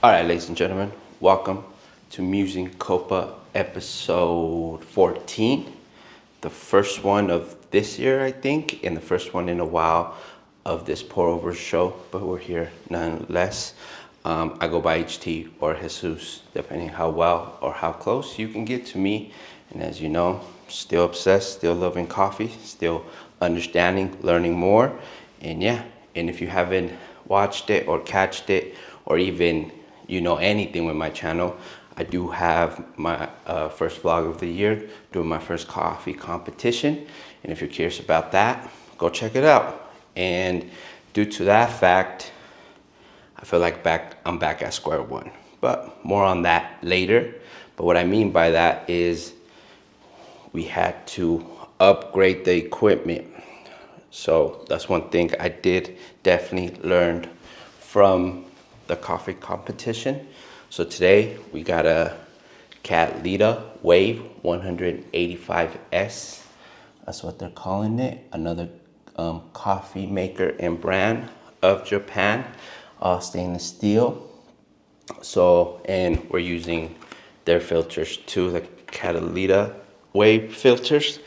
All right, ladies and gentlemen, welcome to Mussing Cuppa episode 14. The first one of this year, I think, and the first one in a while of this pour over show, but we're here nonetheless. I go by HT or Jesus, depending how well or how close you can get to me. And as you know, still obsessed, still loving coffee, still understanding, learning more. And yeah, and if you haven't watched it or catched it or even anything with my channel, I do have my first vlog of the year doing my first coffee competition. And if you're curious about that, go check it out. And due to that fact, I feel like I'm back at square one, but more on that later. But what I mean by that is we had to upgrade the equipment. So that's one thing I did definitely learn from the coffee competition. So today we got a Catalina Wave 185S. That's what they're calling it. Another coffee maker and brand of Japan, stainless steel. So, and we're using their filters too, the Catalina Wave filters.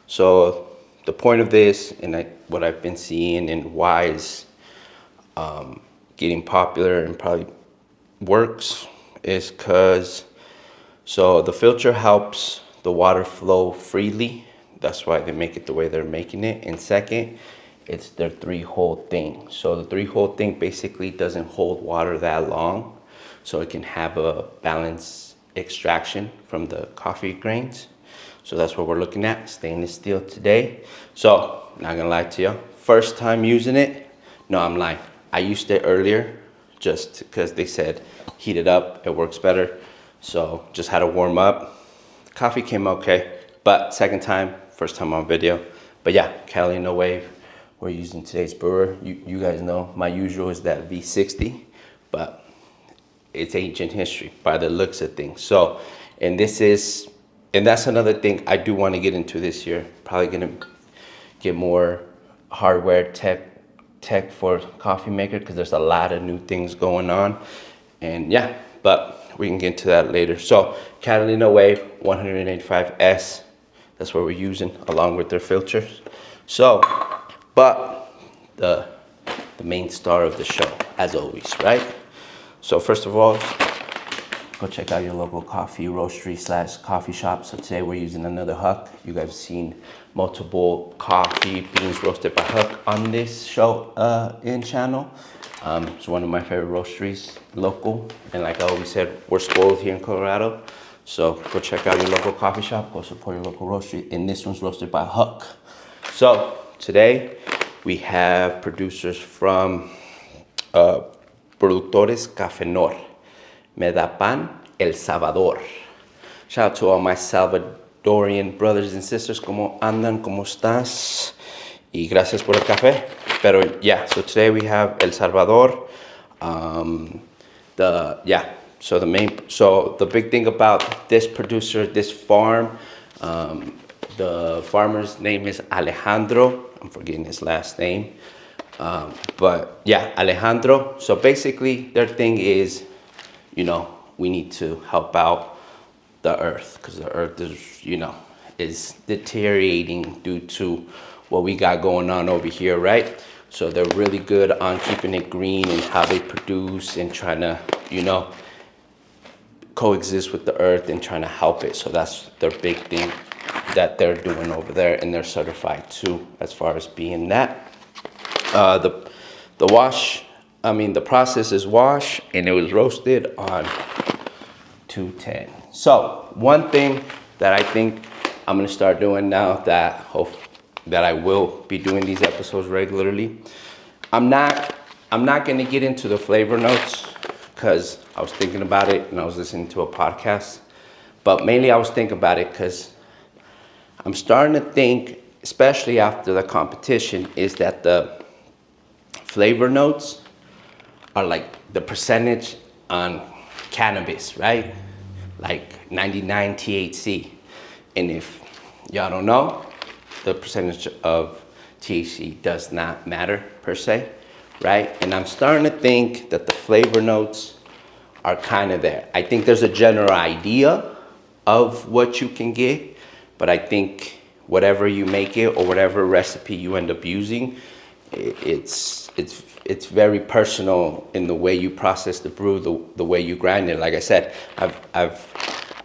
So the point of this, and what I've been seeing and why is getting popular and probably works, is because so the filter helps the water flow freely. That's why they make it the way they're making it. And second, it's their 3-hole thing. So the 3-hole thing basically doesn't hold water that long, so it can have a balanced extraction from the coffee grains. So that's what we're looking at, stainless steel today. So, not gonna lie to you, first time using it, no, I'm lying. I used it earlier just because they said heat it up, it works better. So just had to warm up. The coffee came okay, but second time, first time on video. But yeah, Catalina Wave, we're using today's brewer. You guys know my usual is that V60, but it's ancient history by the looks of things. So, and that's another thing I do want to get into this year. Probably gonna get more hardware tech for coffee maker, because there's a lot of new things going on. And yeah, but we can get into that later. So Catalina Wave 185S, that's what we're using along with their filters. So, but the main star of the show, as always, right? So first of all, go check out your local coffee roastery / coffee shop. So today we're using another Huck. You guys have seen multiple coffee beans roasted by Huck on this show in channel. It's one of my favorite roasteries, local. And like I always said, we're spoiled here in Colorado. So go check out your local coffee shop, go support your local roastery. And this one's roasted by Huck. So today we have producers from Productores, Cafenor, Metapan, El Salvador. Shout out to all my Salvadorian brothers and sisters. ¿Cómo andan? ¿Cómo estás? Y gracias por el café. Pero yeah, so today we have El Salvador. So the big thing about this producer, this farm, the farmer's name is Alejandro. I'm forgetting his last name. But yeah, Alejandro. So basically their thing is, we need to help out the earth, because the earth is deteriorating due to what we got going on over here, right? So they're really good on keeping it green and how they produce and trying to, coexist with the earth and trying to help it. So that's their big thing that they're doing over there, and they're certified too as far as being that. The process is wash, and it was roasted on 210. So one thing that I think I'm gonna start doing now that I will be doing these episodes regularly. I'm not gonna get into the flavor notes, because I was thinking about it and I was listening to a podcast. But mainly I was thinking about it because I'm starting to think, especially after the competition, is that the flavor notes are like the percentage on cannabis, right? Like 99 THC. And if y'all don't know, the percentage of THC does not matter per se, right? And I'm starting to think that the flavor notes are kind of there. I think there's a general idea of what you can get, but I think whatever you make it or whatever recipe you end up using, it's very personal in the way you process the brew, the way you grind it. Like I said,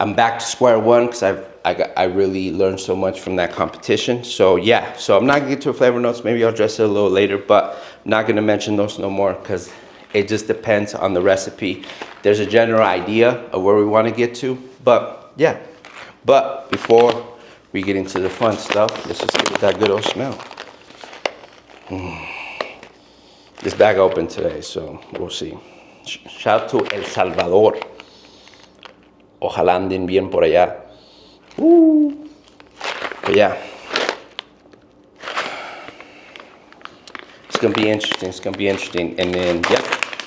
I'm back to square one because I really learned so much from that competition. So yeah, so I'm not gonna get to flavor notes. Maybe I'll address it a little later, but I'm not gonna mention those no more because it just depends on the recipe. There's a general idea of where we want to get to, but yeah. But before we get into the fun stuff, let's just get that good old smell. This bag opened today, so we'll see. Shout out to El Salvador. Ojalá anden bien por allá. But yeah. It's gonna be interesting. And then, yeah,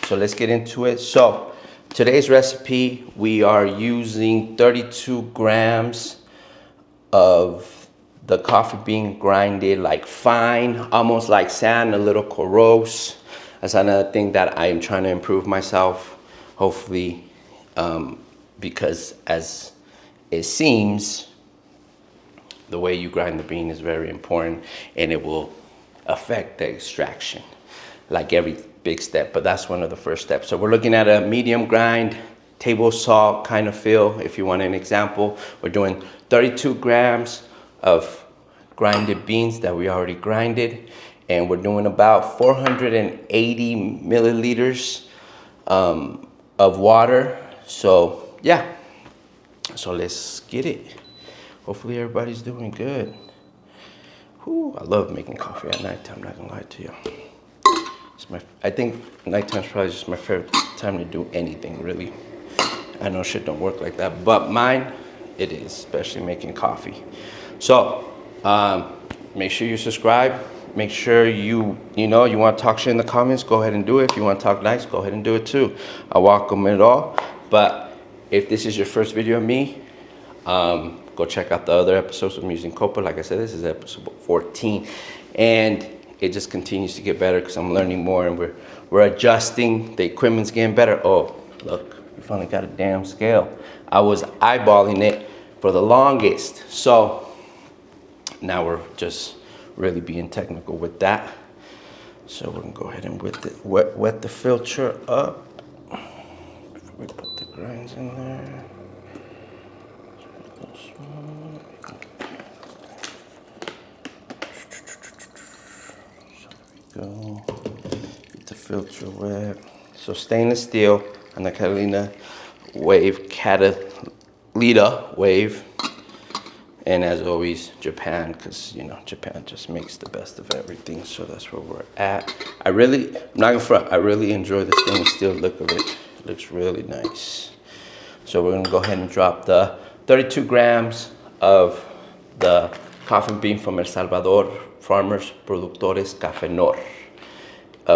so let's get into it. So today's recipe, we are using 32 grams of the coffee bean grinded like fine, almost like sand, a little corrosive. That's another thing that I'm trying to improve myself, hopefully, because as it seems, the way you grind the bean is very important and it will affect the extraction, like every big step, but that's one of the first steps. So we're looking at a medium grind, table salt kind of feel, if you want an example. We're doing 32 grams of grinded beans that we already grinded, and we're doing about 480 milliliters of water. So yeah, so let's get it. Hopefully everybody's doing good. Whew, I love making coffee at nighttime, not gonna lie to you. I think nighttime's probably just my favorite time to do anything, really. I know shit don't work like that, but mine, it is, especially making coffee. So, make sure you subscribe. Make sure you want to talk shit in the comments, go ahead and do it. If you want to talk nice, go ahead and do it too. I welcome it all. But if this is your first video of me, go check out the other episodes of Mussing Cuppa. Like I said, this is episode 14. And it just continues to get better because I'm learning more and we're adjusting. The equipment's getting better. Oh, look, we finally got a damn scale. I was eyeballing it for the longest. So now we're just really being technical with that. So we're gonna go ahead and wet the filter up before we put the grinds in there. Go get the filter wet. So stainless steel and the Catalina wave, and as always Japan, because Japan just makes the best of everything. So that's where we're at. I'm not gonna front, I really enjoy the stainless steel look of it. It looks really nice. So we're gonna go ahead and drop the 32 grams of the coffee bean from El Salvador farmers, Productores, Cafenor,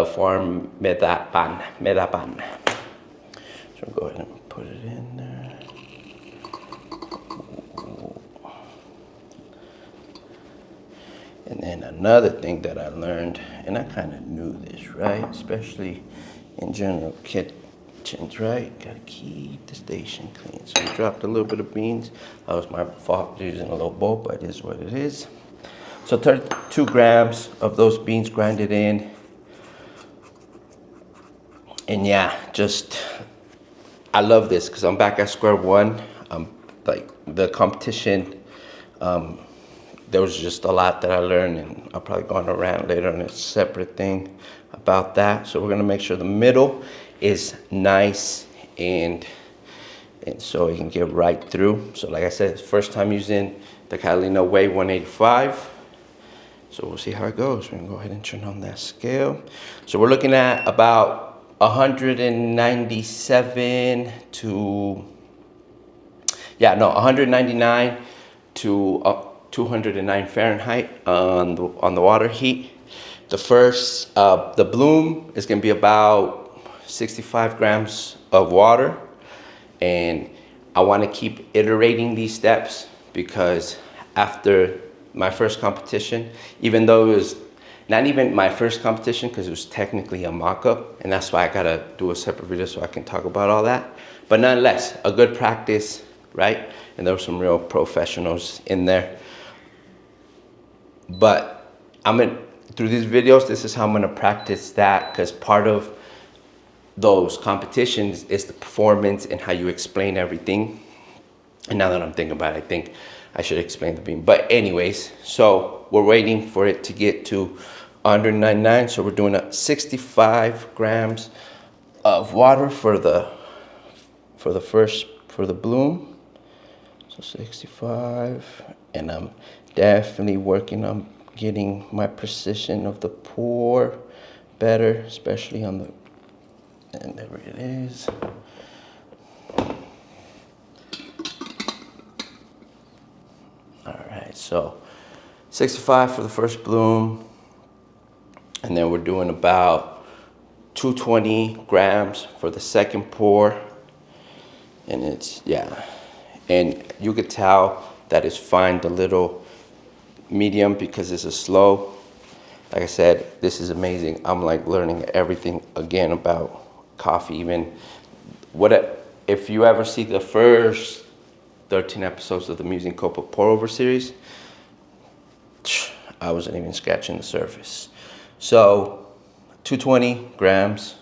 farm Metapan. So go ahead and put it in there. And then another thing that I learned, and I kind of knew this, right? Especially in general kitchens, right? Gotta keep the station clean. So I dropped a little bit of beans. That was my fault using a little bowl, but it is what it is. So 32 grams of those beans grinded in. And yeah, I love this because I'm back at square one. Like the competition, there was just a lot that I learned, and I'll probably go on a rant later on a separate thing about that. So we're gonna make sure the middle is nice and so it can get right through. So like I said, first time using the Catalina Wave 185. So we'll see how it goes. We're gonna go ahead and turn on that scale. So we're looking at about 199 to 209 Fahrenheit on the water heat. The first, the bloom is gonna be about 65 grams of water. And I wanna keep iterating these steps because after my first competition, even though not even my first competition because it was technically a mock-up, and that's why I gotta do a separate video so I can talk about all that. But nonetheless, a good practice, right? And there were some real professionals in there. But through these videos, this is how I'm gonna practice that, because part of those competitions is the performance and how you explain everything. And now that I'm thinking about it, I think I should explain the bean. But anyways, so we're waiting for it to get to 199. So we're doing a 65 grams of water for the bloom. So 65, and I'm definitely working on getting my precision of the pour better, especially on the, and there it is. All right, so 65 for the first bloom, and then we're doing about 220 grams for the second pour. And it's, yeah, and you could tell that it's fine, the little medium, because it's a slow. Like I said, this is amazing. I'm like learning everything again about coffee. Even if you ever see the first 13 episodes of the Mussing Cuppa pour over series, I wasn't even scratching the surface. So 220 grams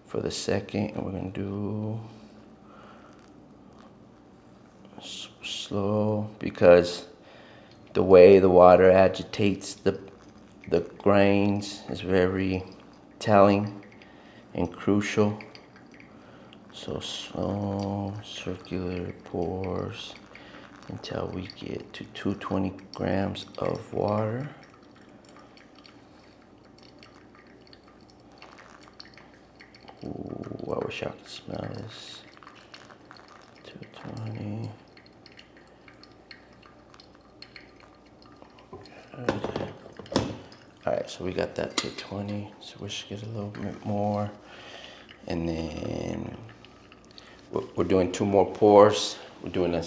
for the second, and we're gonna do slow, because the way the water agitates the grains is very telling and crucial. So slow circular pours until we get to 220 grams of water. Ooh, I wish I could smell this. 220. All right, so we got that 220. So we should get a little bit more. And then we're doing 2 more pours. We're doing a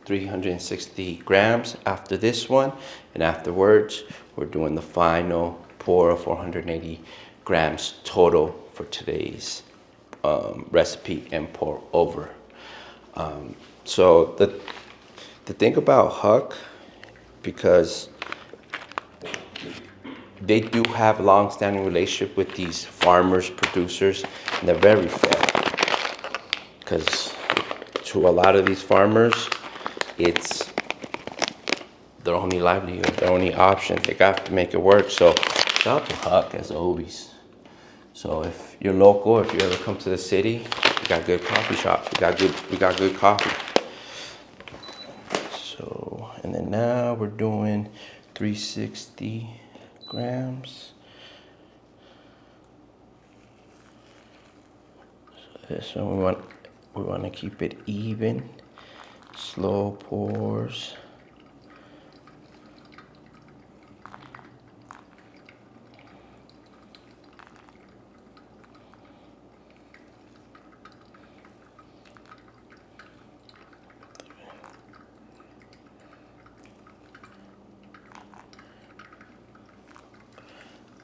360 grams after this one. And afterwards, we're doing the final pour of 480 grams total for today's recipe and pour over. So the thing about Huck, because they do have a long-standing relationship with these farmers, producers, and they're very fair. Because to a lot of these farmers, it's their only livelihood, their only option. They got to make it work. So shout out to Huck as always. So if you're local, if you ever come to the city, we got good coffee shops. We got good coffee. So, and then now we're doing 360 grams. So this one we want to keep it even. Slow pours.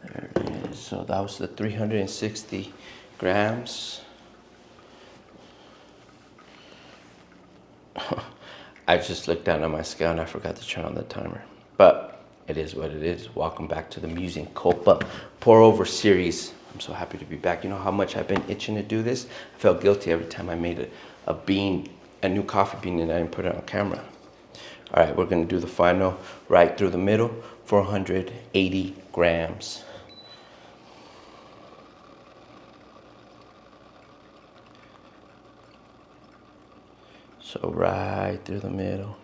There it is. So that was the 360 grams. I just looked down at my scale and I forgot to turn on the timer. But it is what it is. Welcome back to the Mussing Cuppa pour over series. I'm so happy to be back. You know how much I've been itching to do this? I felt guilty every time I made a new coffee bean, and I didn't put it on camera. All right, we're gonna do the final right through the middle, 480 grams. So right through the middle.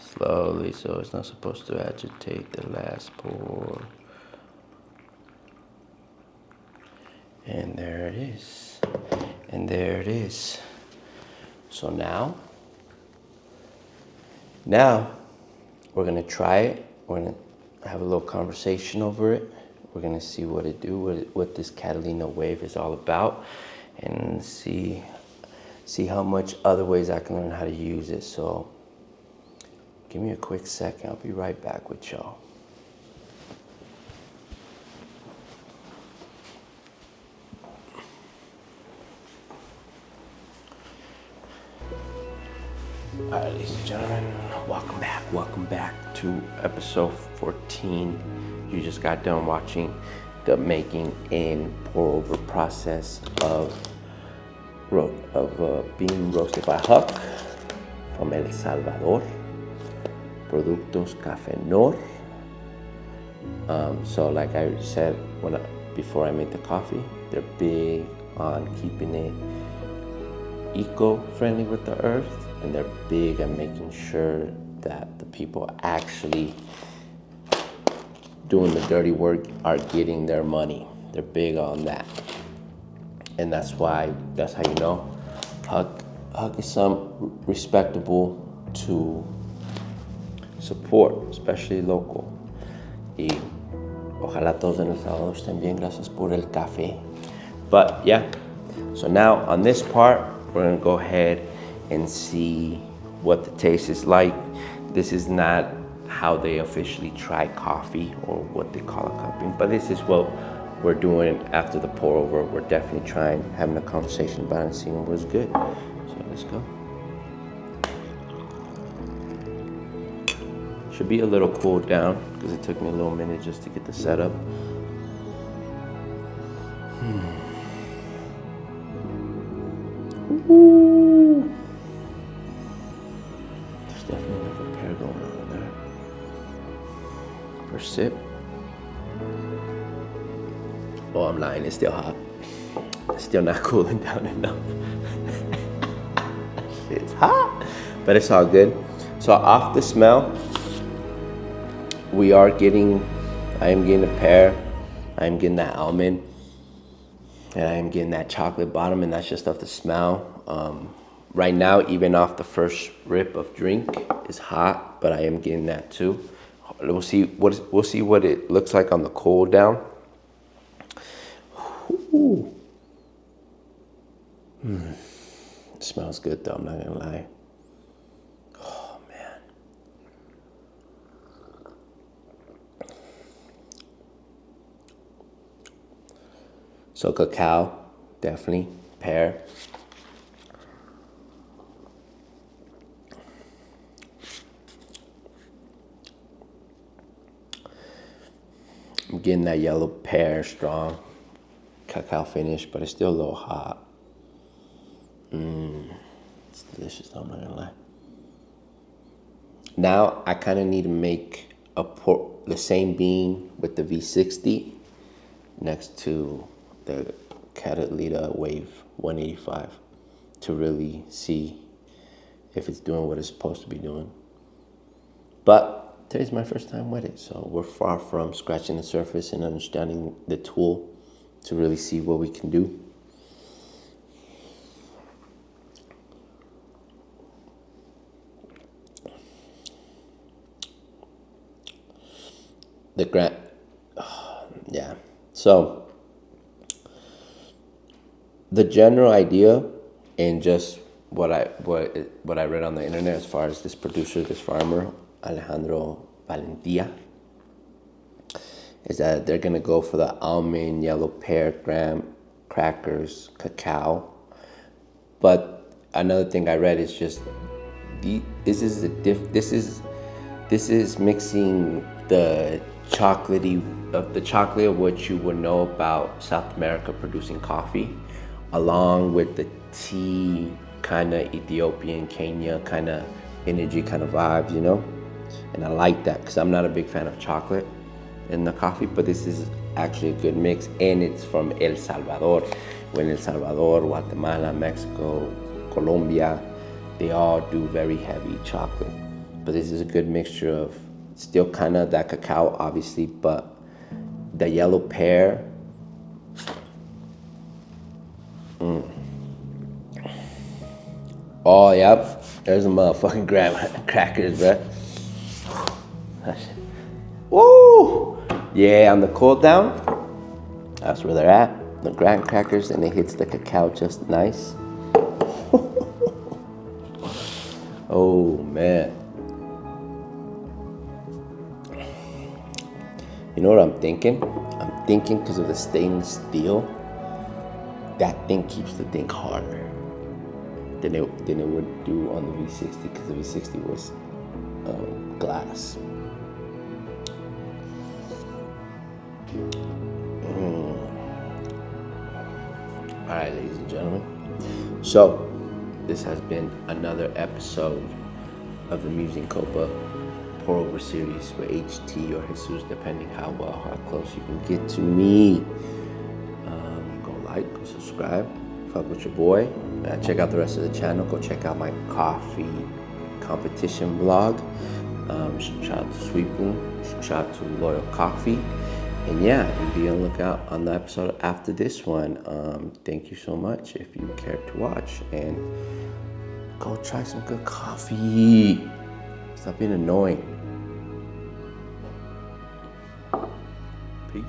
Slowly, so it's not supposed to agitate the last pour. And there it is. And there it is. So now we're gonna try it. We're gonna have a little conversation over it. We're gonna see what it do, what this Catalina wave is all about, and see see how much other ways I can learn how to use it. So give me a quick second. I'll be right back with y'all. All right, ladies and gentlemen, welcome back to episode 14. You just got done watching the making and pour over process of being roasted by Huck from El Salvador. Productores Cafenor. So like I said before I made the coffee, they're big on keeping it eco-friendly with the earth, and they're big on making sure that the people actually doing the dirty work are getting their money. They're big on that. And that's how you know Huck is some respectable to support, especially local. Y ojalá todos en El Salvador estén bien. Gracias por el café. But yeah, so now on this part, we're gonna go ahead and see what the taste is like. This is not how they officially try coffee or what they call a cupping, but this is what we're doing after the pour over. We're definitely having a conversation about it and seeing what's good. So let's go. Should be a little cooled down because it took me a little minute just to get the setup. Ooh. There's definitely a repair going on there. First sip. Oh, I'm lying, it's still hot. It's still not cooling down enough. It's hot, but it's all good. So off the smell, I am getting a pear, I am getting that almond, and I am getting that chocolate bottom, and that's just off the smell. Right now, even off the first rip of drink, is hot, but I am getting that too. We'll see what it looks like on the cool down. Ooh. It smells good though, I'm not gonna lie. Oh man. So cacao, definitely, pear. I'm getting that yellow pear strong cacao finish, but it's still a little hot. It's delicious though, I'm not gonna lie. Now I kind of need to make the same bean with the V60 next to the Catalina Wave 185 to really see if it's doing what it's supposed to be doing. But today's my first time with it, so we're far from scratching the surface and understanding the tool to really see what we can do. Yeah. So the general idea, and just what I read on the internet as far as this producer, this farmer, Alejandro Valentia, is that they're gonna go for the almond, yellow pear, graham crackers, cacao. But another thing I read is just this is mixing the chocolate of what you would know about South America producing coffee, along with the tea kind of Ethiopian, Kenya kind of energy kind of vibes, you know? And I like that because I'm not a big fan of chocolate in the coffee, but this is actually a good mix, and it's from El Salvador. When El Salvador, Guatemala, Mexico, Colombia, they all do very heavy chocolate. But this is a good mixture of still kind of that cacao, obviously, but the yellow pear. Oh, yep. There's a motherfucking graham crackers, bruh. Woo! Yeah, on the cool down, that's where they're at. The graham crackers, and it hits the cacao just nice. Oh man. You know what I'm thinking? I'm thinking because of the stainless steel, that thing keeps the thing harder than it would do on the V60, because the V60 was glass. All right, ladies and gentlemen. So, this has been another episode of the Mussing Cuppa pour over series with HT or Jesus, depending how close you can get to me. Go like, go subscribe, fuck with your boy. Check out the rest of the channel. Go check out my coffee competition vlog. Shout out to Sweet Boom. Shout out to Loyal Coffee. And yeah, and be on the lookout on the episode after this one. Thank you so much if you care to watch, and go try some good coffee. Stop being annoying. Peace.